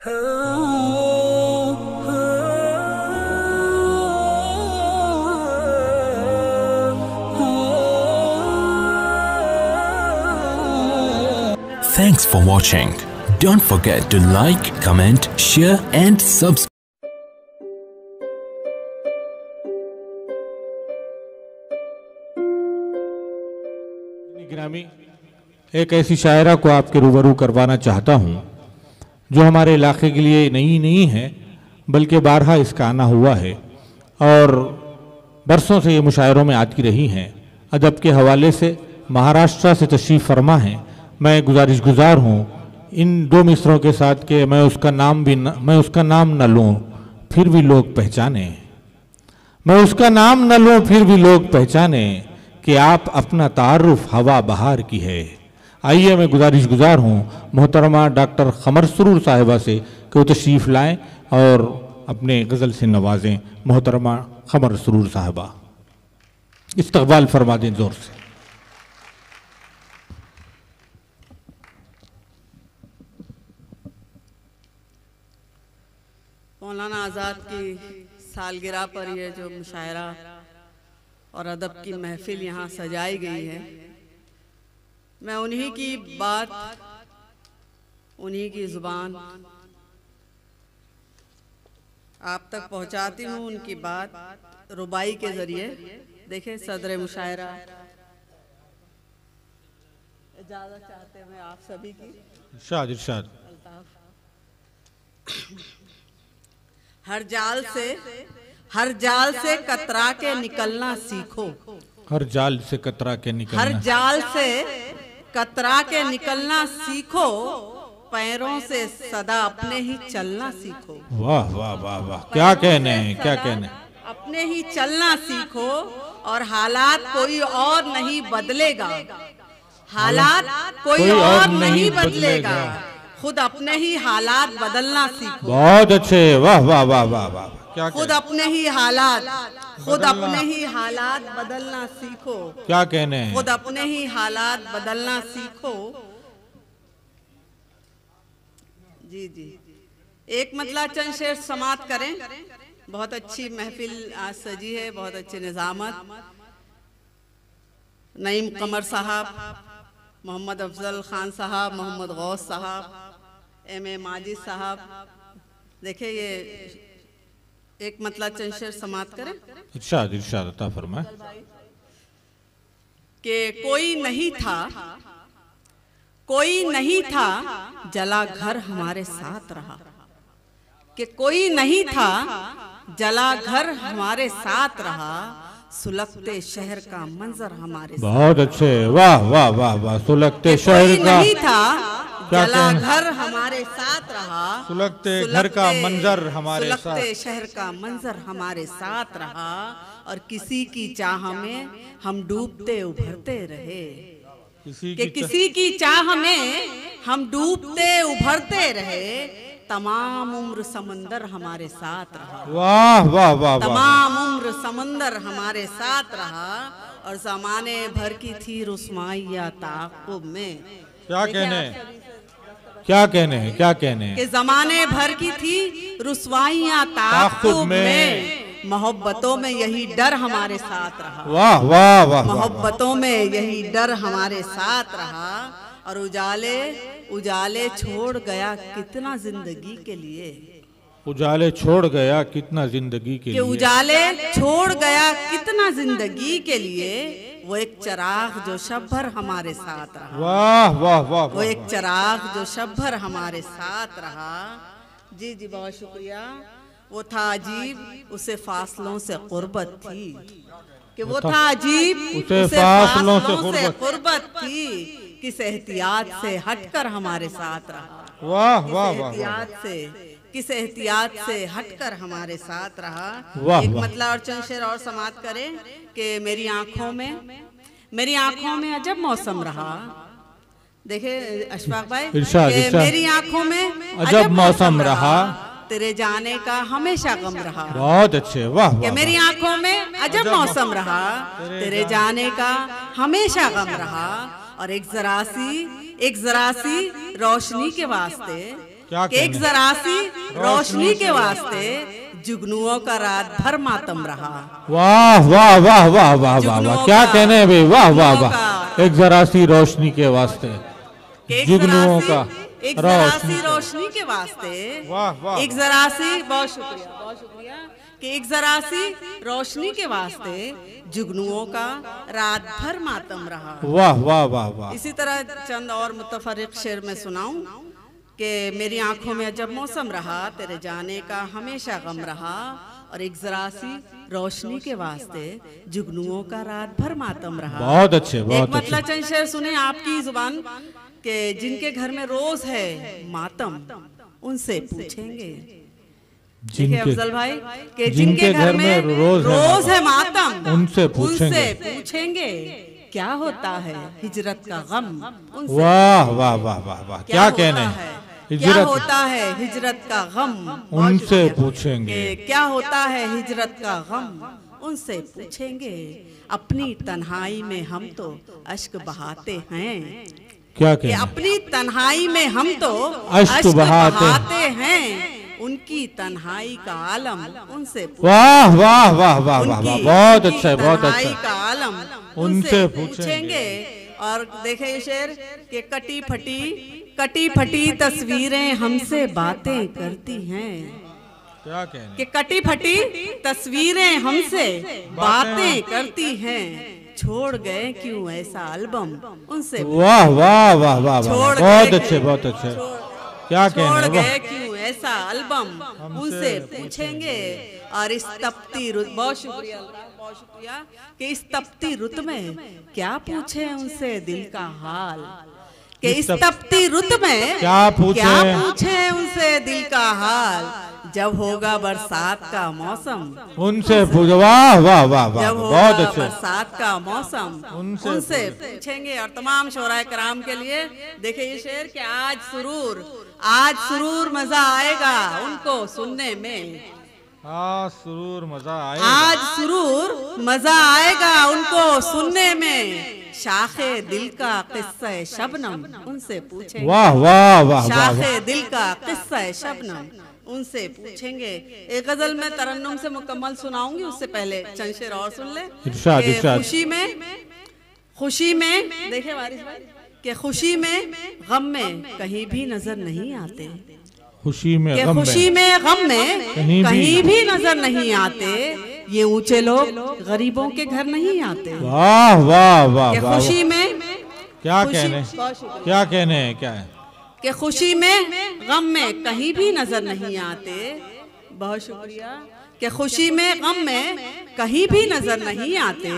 Thanks for watching. Don't forget to like, comment, share and subscribe. गिरामी, एक ऐसी शायरा को आपके रूबरू करवाना चाहता हूँ जो हमारे इलाके के लिए नई नहीं है बल्कि बारहा इसका आना हुआ है और बरसों से ये मुशायरों में आती रही हैं। अदब के हवाले से महाराष्ट्र से तशरीफ़ फरमा हैं। मैं गुजारिशगुजार हूँ इन दो मिसरों के साथ कि मैं उसका नाम न लूँ फिर भी लोग पहचाने, मैं उसका नाम न लूँ फिर भी लोग पहचाने कि आप अपना तारुफ हवा बहार की है। आइए मैं गुजारिशगुजार हूँ मोहतरमा डॉक्टर क़मर सरूर साहिबा से कि वो तशरीफ़ लाएँ और अपने गज़ल से नवाजें। मोहतरमा क़मर सरूर साहिबा इस्तक़बाल फरमा दें ज़ोर से। मौलाना आज़ाद की सालगिरह पर यह जो मुशायरा और अदब की महफिल यहाँ सजाई गई है, मैं उन्हीं की बात, उन्हीं की ज़ुबान आप तक पहुँचाती हूँ। उनकी बात रुबाई के ज़रिए। देखें सदर मुशायरा इजाज़त चाहते हैं आप सभी की। इरशाद इरशाद। हर जाल से कतरा के निकलना सीखो। हर जाल से कतरा के निकलना, हर जाल से कतरा के निकलना सीखो, पैरों से सदा अपने ही चलना सीखो। वाह वाह वाह वाह, क्या कहने हैं, क्या कहने। अपने ही चलना सीखो और हालात कोई और नहीं बदलेगा, हालात कोई और नहीं बदलेगा, खुद अपने ही हालात बदलना सीखो। बहुत अच्छे, वाह वाह वाह वाह वाह। क्या खुद अपने ही हालात बदलना सीखो। क्या कहने हैं। खुद अपने ही हालात बदलना सीखो। जी जी, एक मतला चंद शेर समात करें। बहुत अच्छी महफिल आज सजी है, बहुत अच्छी निजामत। नईम कमर साहब, मोहम्मद अफजल खान साहब, मोहम्मद गौस साहब, M.A. माजिद साहब। देखिए ये एक मतला चंद शेर समात करें। इरशाद इरशाद अता फरमाए। कि कोई नहीं था जला घर हमारे साथ रहा, कि कोई नहीं था जला घर हमारे साथ रहा, सुलगते शहर का मंजर हमारे साथ। बहुत अच्छे, वाह वाह वाह वाह। सुलगते शहर का नहीं था जला घर हमारे साथ रहा, सुलगते घर का मंजर हमारे साथ, सुलगते शहर का मंजर हमारे साथ रहा, और किसी की चाह में हम डूबते उभरते रहे। किसी की चाह में हम डूबते उभरते रहे, तमाम उम्र समंदर हमारे साथ रहा। वाह वाह वाह। तमाम उम्र समंदर हमारे साथ रहा, और जमाने भर की थी रुस्वाइयाँ ताक़ुब में। क्या कहने, क्या कहने हैं, क्या कहने हैं। कि जमाने भर की थी रुस्वाइयाँ ताक़ुब में, मोहब्बतों में यही डर हमारे साथ रहा। वाह वाह वाह। मोहब्बतों में यही डर हमारे साथ रहा, और उजाले छोड़ गया कितना जिंदगी के लिए। उजाले छोड़ गया कितना जिंदगी के लिए। उजाले छोड़ गया कितना जिंदगी के लिए, वो एक चिराग जो शब भर हमारे साथ रहा। वाह वाह वाह। वो एक चिराग जो शब भर हमारे साथ रहा। जी जी, बहुत शुक्रिया। वो था अजीब, उसे फासलों से कुर्बत थी, कि वो था अजीब, उसे फासलों से कुर्बत थी, किस एहतियात से हटकर हमारे साथ रहा। वाह वाह वाह। किस एहतियात से हटकर हमारे साथ रहा। वाह, एक मतलब और चंद शेर और समात करें कि मेरी आंखों में अजब मौसम रहा। देखे अशफाक भाई, मेरी आंखों में अजब मौसम रहा, तेरे जाने का हमेशा गम रहा। बहुत अच्छे, वाह वाह। मेरी आंखों में अजब मौसम रहा, तेरे जाने का हमेशा गम रहा, और एक जरा सी रोशनी के वास्ते क्या कि एक जरा सी रोशनी के वास्ते जुगनुओं का रात भर मातम रहा। वाह वाह वाह वाह वाह वाह वाह, क्या कहने हैं भाई, वाह वाह वाह। एक जरा सी रोशनी के वास्ते जुगनुओं का, एक जरा सी रोशनी के वास्ते, वाह वाह, एक जरा सी, बहुत शुक्रिया कि एक जरा सी रोशनी के वास्ते जुगनुओं का रात भर मातम रहा। वाह वाह वाह वाह। इसी तरह चंद और मुतफर्रिक शेर में सुनाऊं कि मेरी आंखों में जब मौसम रहा, तेरे जाने का हमेशा गम रहा, और एक जरा सी रोशनी के वास्ते जुगनुओं का रात भर मातम रहा। बहुत अच्छे, बहुत एक मतलब चंद शेर सुने आपकी जुबान के जिनके घर में रोज है मातम उनसे पूछेंगे। जिनके अफजल भाई के जिनके घर में रोज है मातम उनसे पूछेंगे क्या होता है हिजरत का गम। वाह वाह वाह वाह वाह, क्या कहने हैं, क्या होता है हिजरत का गम उनसे पूछेंगे। क्या होता है हिजरत का गम उनसे पूछेंगे। अपनी तन्हाई में हम तो अश्क बहाते हैं। क्या कि अपनी तन्हाई में हम तो अश्क बहाते हैं। उनकी तन्हाई का आलम उनसे, वाह वाह वाह वाह वाह, बहुत अच्छा, बहुत अच्छा। तन्हाई का आलम उनसे पूछेंगे। और देखे ये शेर कि कटी फटी तस्वीरें हमसे बातें करती हैं। क्या कहने कि कटी फटी तस्वीरें हमसे बातें करती हैं। छोड़ गए क्यों ऐसा एल्बम उनसे, वाह वाह वाह वाह, बहुत अच्छे, बहुत अच्छे। क्या कहने, छोड़ गए क्यों ऐसा एल्बम उनसे पूछेंगे। और इस तपती रुत, बहुत शुक्रिया कि इस तपती रुत में क्या पूछे उनसे दिल का हाल। कि इस तपती रुत में क्या पूछे उनसे दिल का हाल। जब होगा बरसात का मौसम उनसे पूछो। वाह वाह वाह वाह, जब बहुत होगा अच्छे। बरसात का मौसम उनसे पूछेंगे। और तमाम शोराए कराम के लिए देखिए ये शेर कि आज सुरूर मजा आएगा उनको सुनने में। सुरूर मजा आएगा, आज सुरूर मजा आएगा उनको सुनने में। शाखे दिल का किस्सा शबनम उनसे पूछेंगे। वाह वाह वाह, शाखे दिल का किस्सा शबनम उनसे पूछेंगे। एक गजल में तरन्नुम से मुकम्मल सुनाऊंगी, उससे पहले चंद शेर और सुन ले। इरशाद, इरशाद। खुशी में देखे वारिस भाई कि खुशी में गम में कहीं भी नजर नहीं आते। खुशी में गम में कहीं भी नजर नहीं आते। ये ऊंचे लोग गरीबों के घर नहीं आते। वाह वाह वाह, खुशी में क्या कहने, क्या कहने हैं, क्या है कि खुशी में गम में कहीं भी नजर नहीं आते। बहुत शुक्रिया कि खुशी में गम में कहीं भी नजर नहीं आते।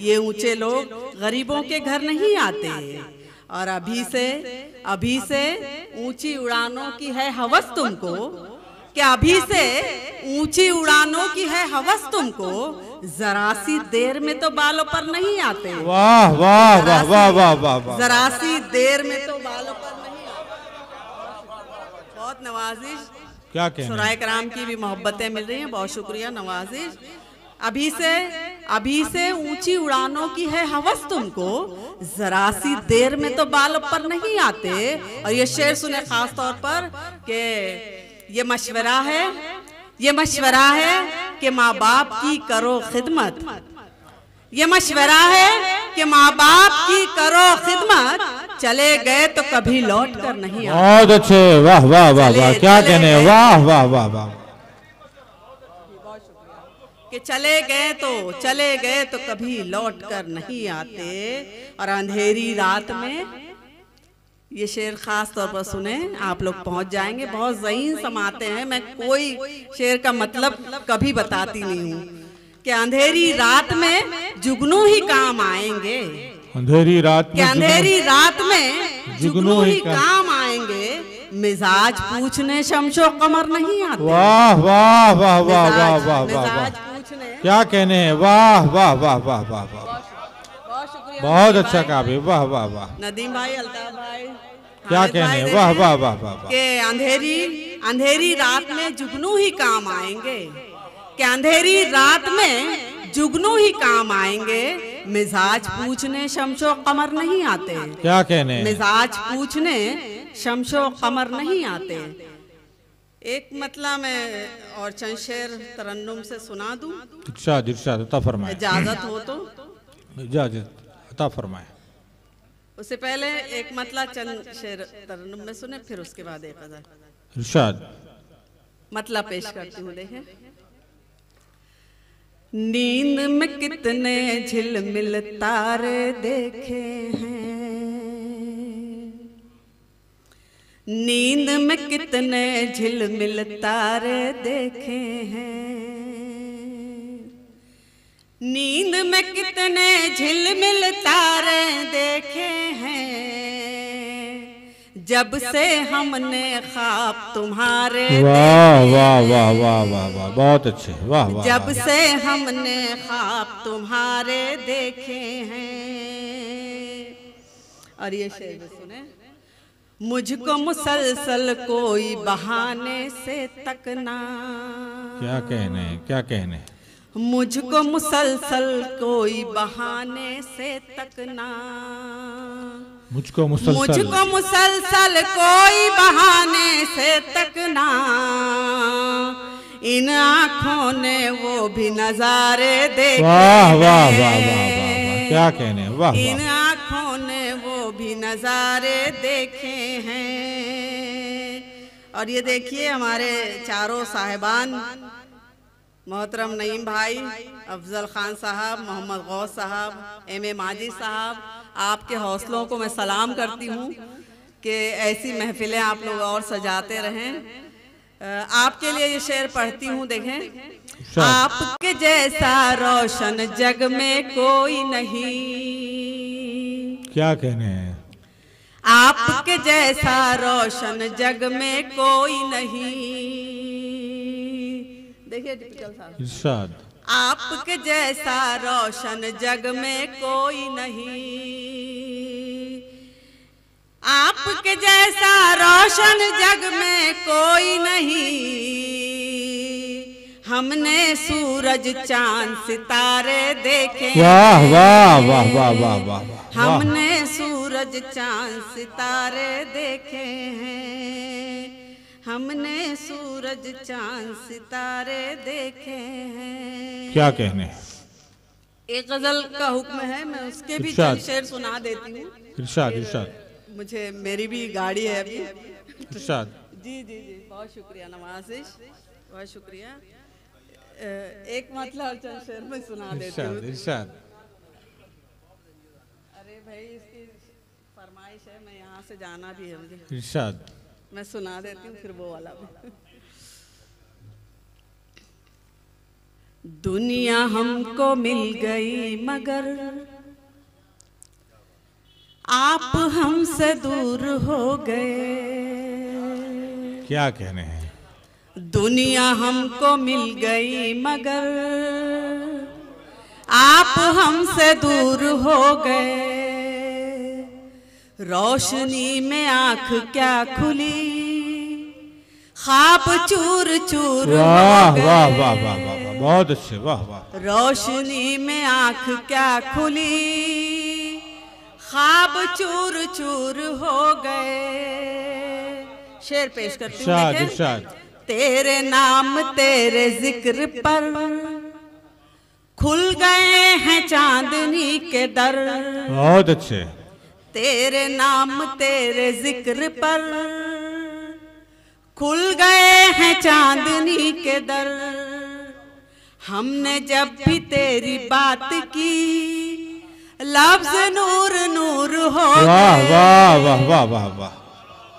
ये ऊंचे लोग गरीबों के घर नहीं आते। और अभी से ऊंची उड़ानों की है हवस तुमको। कि अभी से ऊंची उड़ानों की है हवस तुमको। जरा सी देर में तो बालों पर नहीं आते। वाह वाह वाह वाह वाह वाह, जरा सी देर में तो बालों पर नहीं आते। बहुत नवाजिश, क्या कहने, शुराए कराम की भी मोहब्बतें मिल रही हैं, बहुत शुक्रिया नवाजिश। अभी से ऊंची उड़ानों की है हवस तुमको। जरा सी देर में तो बालों पर नहीं आते। और ये शेर सुने खास तौर पर कि ये मशवरा है कि माँ बाप की करो खिदमत। ये मशवरा है कि माँ बाप की करो खिदमत। चले गए तो कभी लौट कर नहीं आते। बहुत अच्छे, वाह वाह वाह वाह, क्या कहने, वाह वाह वाह वाह। कि चले गए तो कभी लौट कर नहीं आते। और अंधेरी रात में ये शेर खास तौर पर सुने, आप लोग पहुंच जाएंगे। बहुत ज़हीन समाते हैं, मैं कोई शेर का मतलब कभी बताती नहीं हूँ। कि अंधेरी रात में जुगनू ही काम आएंगे। अंधेरी रात में जुगनू ही काम आएंगे। मिजाज पूछने शमशो कमर नहीं आते। वाह वाह वाह वाह वाह वाह वाह, क्या कहने हैं, वाह वाह वाह वाह वाह वाह, बहुत अच्छा कहा भाई, वाह वाह वाह। नदीम भाई, अल्ताफ भाई, क्या कहने हैं, वाह वाह वाह वाह। के अंधेरी रात में जुगनू ही काम आएंगे। कि अंधेरी रात में जुगनू ही काम आएंगे। मिजाज पूछने शमशो कमर नहीं आते। क्या कहने, मिजाज पूछने शमशो कमर नहीं आते। एक मतलब मैं और चंद शेर तरन्नुम से सुना दूं, इरशाद इरशाद अता फरमाए, इजाजत हो तो। इजाजत अता फरमाए। उससे पहले एक मतलब चंद शेर तरन्नुम में सुने, फिर उसके बाद एक गजल। इरशाद। मतलब पेश करती हूँ, देखें। नींद में कितने झिलमिल तारे देखे हैं, नींद में कितने झिलमिल तारे देखे हैं, नींद में कितने झिलमिल तारे देखे हैं, जब से हमने ख्वाब तुम्हारे वाह वाह वाह वाह वाह वाह, बहुत अच्छे, वाह वाह। जब से हमने ख्वाब तुम्हारे देखे हैं। और ये शेर भी सुने। मुझको मुसलसल कोई बहाने से तकना, क्या कहने, क्या कहने। मुझको मुसलसल कोई बहाने से तकना, मुझको मुसलसल कोई बहाने से तकना, इन आँखों ने वो भी नजारे देखे। वाह वाह वाह वाह वाह, क्या कहने, वाह। इन आँखों ने वो भी नजारे देखे हैं। और ये देखिए हमारे चारों साहिबान, मोहतरम नईम भाई, अफजल खान साहब, मोहम्मद गौस साहब, एम ए माजिद साहब, आपके हौसलों को मैं सलाम करती हूँ कि ऐसी महफिलें आप लोग और सजाते रहें। आपके लिए ये शेर पढ़ती हूँ, देखें। आपके जैसा रोशन जग में कोई नहीं, क्या कहने हैं। आपके जैसा रोशन जग में कोई नहीं। देखिए इरशाद। आपके जैसा रोशन जग में कोई नहीं, आपके जैसा रोशन जग में कोई नहीं। हमने सूरज चांद सितारे देखे। वाह वाह वाह वाह वाह वाह। हमने सूरज चांद सितारे देखे हैं, हमने सूरज चांद सितारे देखे हैं। क्या कहने। एक गजल का हुक्म है, मैं उसके भी इरशाद। चंद शेर सुना देती हूँ। इरशाद इरशाद। मुझे मेरी भी गाड़ी है अभी। इरशाद। जी जी जी, बहुत शुक्रिया नवाजिश, बहुत शुक्रिया। एक मतलब चंद शेर में सुना देती हूँ। इरशाद इरशाद। अरे भाई इसकी फरमाइश है, मैं यहाँ से जाना भी है मुझे। इरशाद। मैं सुना देती हूँ फिर वो वाला भी। दुनिया हमको मिल गई मगर आप हमसे दूर हो गए। क्या कहने हैं। दुनिया हमको मिल गई मगर आप हमसे दूर हो गए। रोशनी में आंख क्या खुली, ख्वाब चूर चूर वाह हो गए। वाह वाह वाह वाह, बहुत अच्छे, वाह वाह। रोशनी में आंख क्या खुली, ख्वाब चूर चूर हो गए। शेर पेश करती हूँ, इरशाद देखें। इरशाद। तेरे नाम तेरे जिक्र पर खुल गए हैं चांदनी के दर। बहुत अच्छे। तेरे नाम तेरे जिक्र पर खुल गए हैं चांदनी के दर। हमने जब भी तेरी बात की, लफ्ज नूर नूर हो गए। वाह वाह वाह वाह वाह वाह।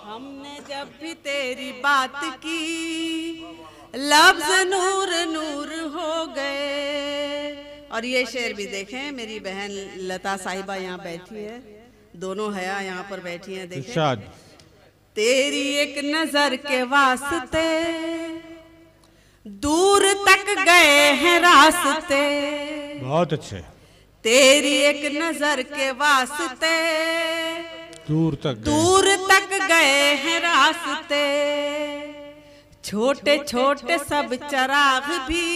हमने जब भी तेरी बात की, लफ्ज नूर नूर हो गए। और ये शेर भी देखें, मेरी बहन लता साहिबा यहाँ बैठी है, दोनों हया यहाँ पर बैठी हैं, देखें। इरशाद। तेरी एक नजर के वास्ते दूर तक गए हैं रास्ते। बहुत अच्छे। तेरी एक नजर के वास्ते दूर तक गए हैं रास्ते। छोटे छोटे सब चिराग भी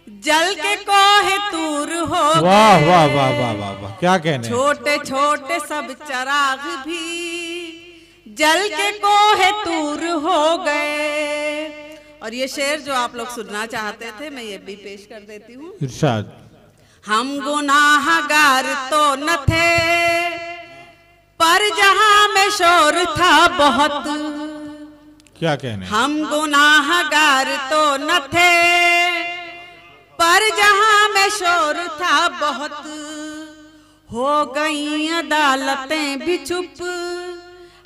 जल के कोहे तूर हो गए। वाह वाह वाह वाह वाह वाह, क्या कहने। छोटे छोटे सब चिराग भी जल के कोहे तूर हो गए। और ये शेर जो आप लोग सुनना चाहते थे मैं ये भी पेश कर देती हूँ। इरशाद। हम गुनाहगार तो न थे पर जहां में शोर था बहुत। क्या कहने? हम गुनाहगार तो न थे पर जहां में शोर था बहुत। हो गई अदालतें भी चुप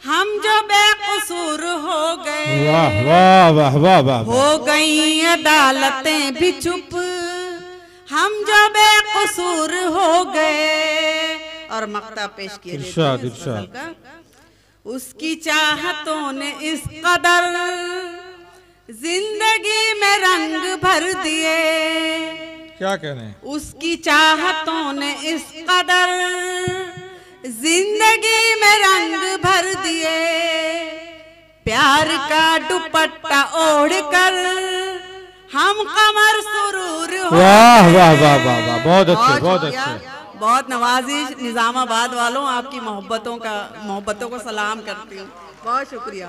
हम जो बेकसूर हो गए। वाह वाह वाह वाह वाह। हो गई अदालतें भी चुप हम जो बेकसूर हो गए। और मक्ता पेश किए इरशाद इरशाद। उसकी चाहतों ने इस कदर जिंदगी में रंग भर दिए। क्या कहने? उसकी चाहतों ने इस कदर जिंदगी में रंग भर दिए। प्यार का दुपट्टा ओढ़ कर हम कमर सुरूर हो। वाह वाह वाह वाह वाह, बहुत अच्छे बहुत अच्छे। बहुत नवाजिश निजामाबाद वालों, आपकी मोहब्बतों को सलाम करती हूँ। बहुत शुक्रिया।